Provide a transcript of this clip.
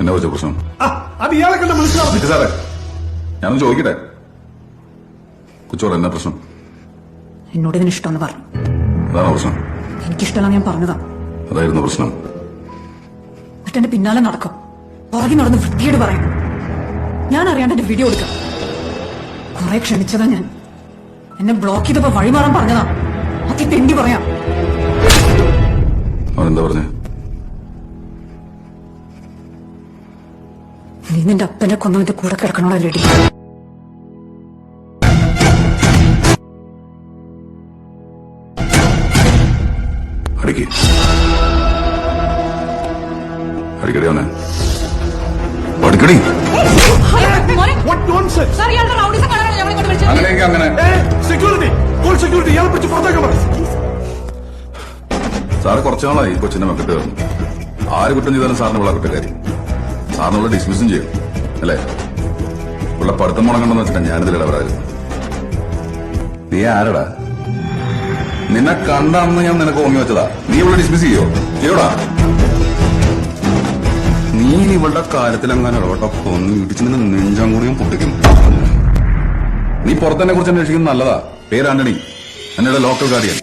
എന്നെ വെച്ച പ്രശ്നം അത് ഇയാളെ കണ്ട മനസ്സിലാവും സാറേ ഞാനൊന്ന് ചോദിക്കട്ടെ കൊച്ചോട് എന്നാ പ്രശ്നം? എന്നോട് ഇതിന് ഇഷ്ടമെന്ന് പറഞ്ഞു. അതാണോ പ്രശ്നം? എനിക്കിഷ്ടമല്ല ഞാൻ പറഞ്ഞതാ. അതായിരുന്നു പ്രശ്നം. എന്നിട്ട് എന്റെ പിന്നാലെ നടക്കും, പുറകെ നടന്ന് വൃത്തിയോട് പറയും. ഞാൻ അറിയാണ്ട് എന്റെ വീഡിയോ എടുക്കാം. കുറെ ക്ഷണിച്ചതാ ഞാൻ. എന്നെ ബ്ലോക്ക് ചെയ്തപ്പോ വഴിമാറാൻ പറഞ്ഞതാ. അതി തെണ്ടി പറയാം. അവനെന്താ പറഞ്ഞേ? നീ നിന്റെ അപ്പനെ കൊന്നവന്റെ കൂടെ കിടക്കണോടാ ലേഡി. അടിക്കടി അവനെ അടിക്കടി. അങ്ങനെയെങ്കിൽ അങ്ങനെ സെക്യൂരിറ്റി ഇയാളെ പിടിച്ച് പുറത്തേക്കാൻ പറ. സാറ് കുറച്ചു നാളായി കൊച്ചിന്റെ മക്കട്ട് കയറുന്നു. ആര് കുറ്റം ചെയ്താലും സാറിന് ഉള്ള കുറ്റക്കാരി. സാറിനുള്ള ഡിസ്മിസും ചെയ്യും അല്ലേ? ഉള്ള പഠിത്തം മുടങ്ങണ്ടെന്ന് വെച്ചിട്ടാ ഞാനിതിൽ ഇടപെടായിരുന്നു. നീ ആരടാ? നിന്നെ കണ്ട അന്ന് ഞാൻ നിനക്ക് ഓങ്ങി വെച്ചതാ. നീ ഇവിടെ ഡിസ്മിസ് ചെയ്യോടാ? നീ ഇവളുടെ കാര്യത്തിലെങ്ങനെ ഇടപെട്ട കൊന്ന് ഇടിച്ച് നിന്നെ നെഞ്ചാൻ കൂടിയും പൊട്ടിക്കും. നീ പുറത്തെന്നെ കുറിച്ച് അന്വേഷിക്കുന്നത് നല്ലതാ. പേര് ആന്റണി, എന്നോട് ലോക്കൽ ഗാർഡിയൻ.